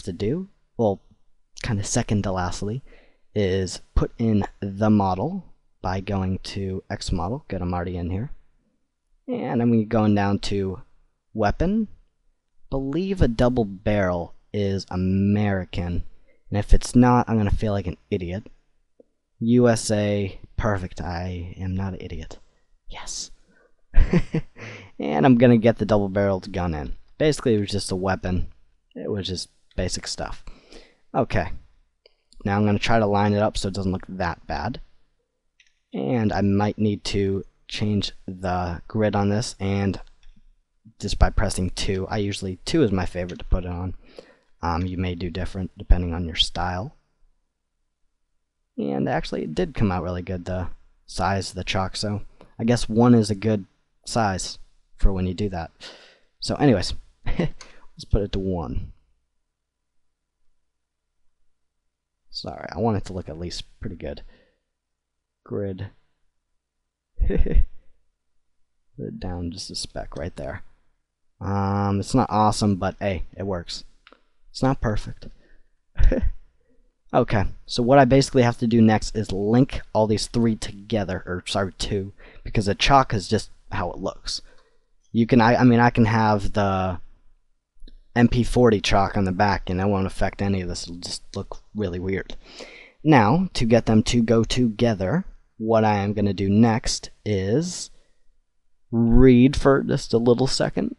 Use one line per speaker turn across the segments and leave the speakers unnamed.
to do, well, kind of second to lastly, is put in the model by going to X model. Good, I'm already in here. And I'm going down to weapon. Believe a double barrel is American. And if it's not, I'm going to feel like an idiot. USA, perfect. I am not an idiot. Yes. And I'm going to get the double barreled gun in. Basically, it was just a weapon. It was just basic stuff. Okay. Now I'm going to try to line it up so it doesn't look that bad. And I might need to change the grid on this, and just by pressing 2. I usually 2 is my favorite to put it on. You may do different depending on your style. And actually it did come out really good, the size of the chalk, so I guess 1 is a good size for when you do that. So anyways, let's put it to 1. Sorry, I want it to look at least pretty good. Grid. Put it down just a speck right there. It's not awesome, but hey, it works. It's not perfect. Okay, so what I basically have to do next is link all these 3 together, or sorry, 2, because the chalk is just how it looks. You can, I mean, I can have the MP40 chalk on the back, and that won't affect any of this. It'll just look really weird. Now, to get them to go together, what I am going to do next is read for just a little second.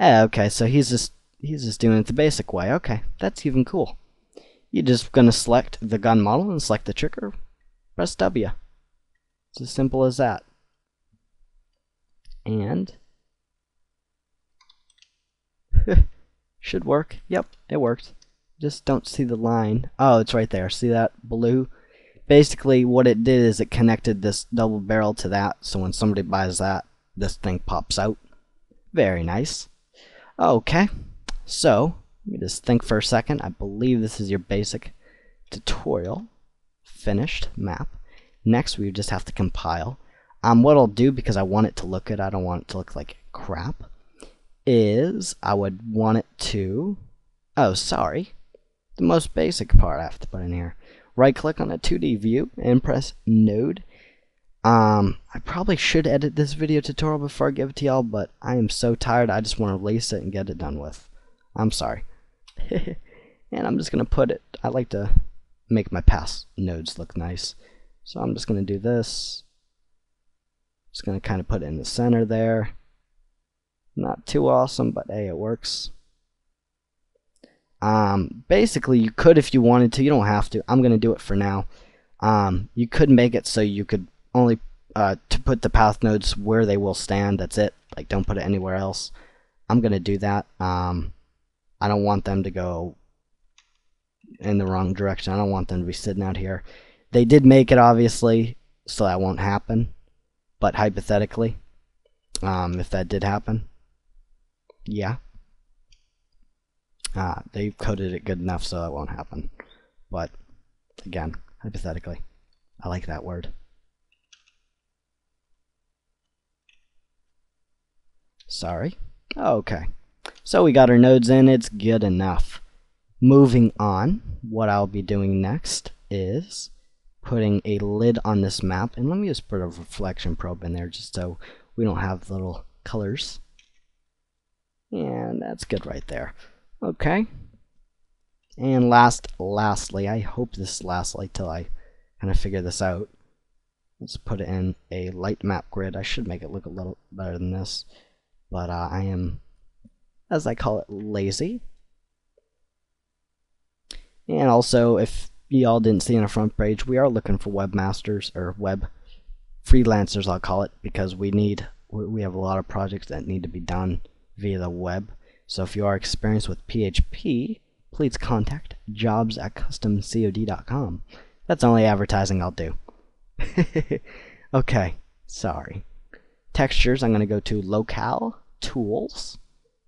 Okay, so he's just doing it the basic way. Okay, that's even cool. You're just going to select the gun model and select the trigger. Press W. It's as simple as that. And should work. Yep, it worked. Just don't see the line. Oh, it's right there. See that blue? Basically, what it did is it connected this double barrel to that, so when somebody buys that, this thing pops out. Very nice. Okay, so let me just think for a second. I believe this is your basic tutorial. Finished map. Next, we just have to compile. What I'll do, because I want it to look good, I don't want it to look like crap, is I would want it to... Oh, sorry. The most basic part I have to put in here. Right click on a 2D view and press node. I probably should edit this video tutorial before I give it to y'all, but I am so tired I just want to release it and get it done with. I'm sorry. And I'm just going to put it, I like to make my past nodes look nice. So I'm just going to do this. Just going to kind of put it in the center there. Not too awesome, but hey, it works. Basically, you could if you wanted to. You don't have to. I'm going to do it for now. You could make it so you could only to put the path nodes where they will stand. That's it. Like, don't put it anywhere else. I'm going to do that. I don't want them to go in the wrong direction. I don't want them to be sitting out here. They did make it, obviously, so that won't happen. But hypothetically, if that did happen, yeah. They coded it good enough so that won't happen. But, again, hypothetically. I like that word. Sorry. Okay. So we got our nodes in. It's good enough. Moving on, what I'll be doing next is putting a lid on this map. And let me just put a reflection probe in there just so we don't have little colors. And that's good right there. Okay. And lastly, I hope this lasts till I kind of figure this out. Let's put it in a light map grid. I should make it look a little better than this. But I am, as I call it, lazy. And also, if y'all didn't see on the front page, we are looking for webmasters, or web freelancers, I'll call it, because we have a lot of projects that need to be done via the web. So if you are experienced with PHP, please contact jobs@customcod.com. That's the only advertising I'll do. Okay, sorry. Textures, I'm going to go to Locale, Tools,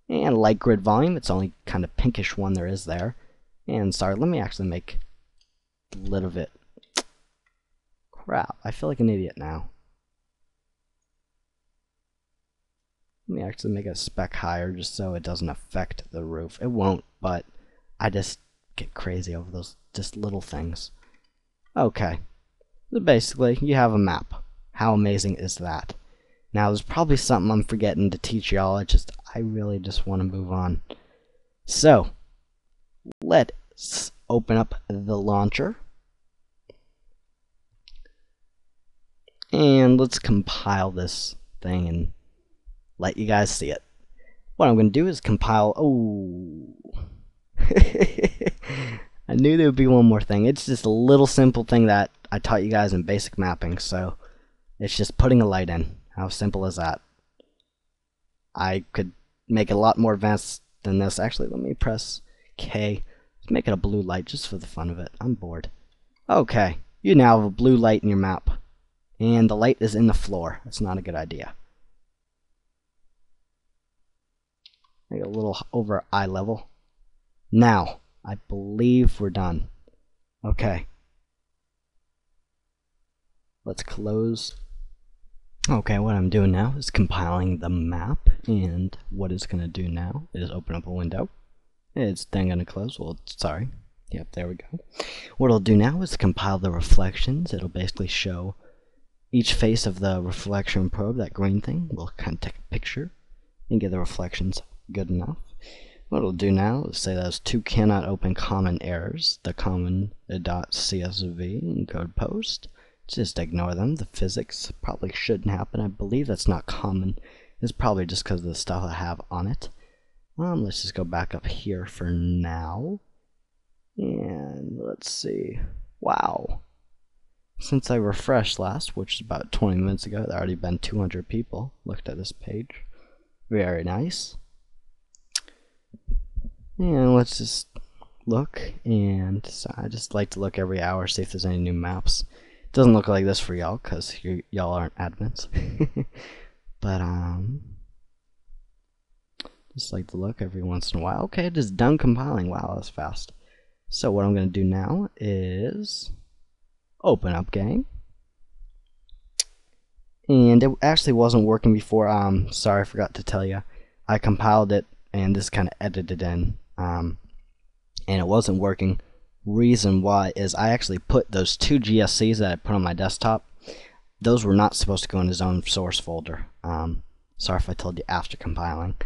and Light Grid Volume. It's the only kind of pinkish one there is there. And sorry, let me actually make a little bit. Crap, I feel like an idiot now. Let me actually make it a speck higher just so it doesn't affect the roof. It won't, but I just get crazy over those just little things. Okay, so basically you have a map. How amazing is that? Now there's probably something I'm forgetting to teach y'all. I really just want to move on. So let's open up the launcher and let's compile this thing and let you guys see it. What I'm going to do is compile. Oh, I knew there would be one more thing. It's just a little simple thing that I taught you guys in basic mapping. So it's just putting a light in. How simple is that? I could make it a lot more advanced than this. Actually, let me press K. Let's make it a blue light just for the fun of it. I'm bored. Okay, you now have a blue light in your map. And the light is in the floor. That's not a good idea. Make it a little over eye level. Now, I believe we're done. Okay. Let's close. Okay, what I'm doing now is compiling the map, and what it's going to do now is open up a window. It's then going to close. Well, sorry. Yep, there we go. What it'll do now is compile the reflections. It'll basically show each face of the reflection probe, that green thing. We'll kind of take a picture and get the reflections good enough. What it'll do now is say those two cannot open common errors, the common .csv and code post. Just ignore them. The physics probably shouldn't happen. I believe that's not common. It's probably just because of the stuff I have on it. Let's just go back up here for now. And let's see. Wow. Since I refreshed last, which is about 20 minutes ago, there already been 200 people looked at this page. Very nice. And let's just look, and so I just like to look every hour, see if there's any new maps. It doesn't look like this for y'all, because y'all aren't admins. But, just like to look every once in a while. Okay, it is done compiling. Wow, that's fast. So what I'm going to do now is open up game. And it actually wasn't working before. Sorry, I forgot to tell you. I compiled it, and this kind of edited in. And it wasn't working. Reason why is I actually put those two GSCs that I put on my desktop. Those were not supposed to go in his own source folder. Sorry if I told you after compiling.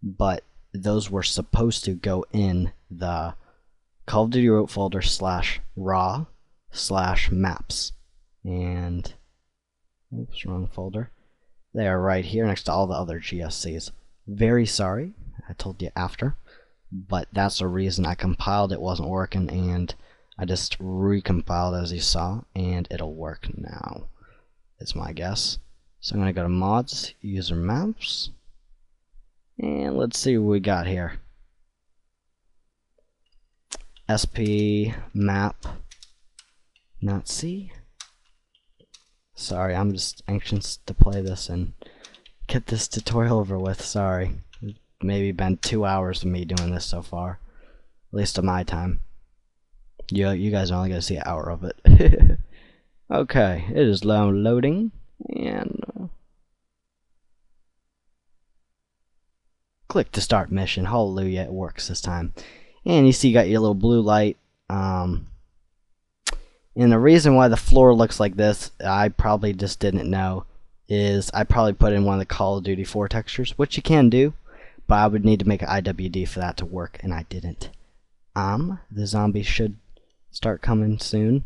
But those were supposed to go in the Call of Duty root folder /raw/maps. And oops, wrong folder. They are right here next to all the other GSCs. Very sorry, I told you after. But that's the reason I compiled it wasn't working, and I just recompiled as you saw, and it'll work now. It's my guess. So I'm going to go to mods, user maps, and let's see what we got here. SP map, not C. Sorry, I'm just anxious to play this and get this tutorial over with. Sorry. Maybe been 2 hours of me doing this so far, at least of my time. You guys are only gonna see an hour of it. Okay, it is loading, and click to start mission. Hallelujah, it works this time. And you see, you got your little blue light. And the reason why the floor looks like this, I probably just didn't know, is I probably put in one of the Call of Duty 4 textures, which you can do. But I would need to make an IWD for that to work, and I didn't. The zombies should start coming soon.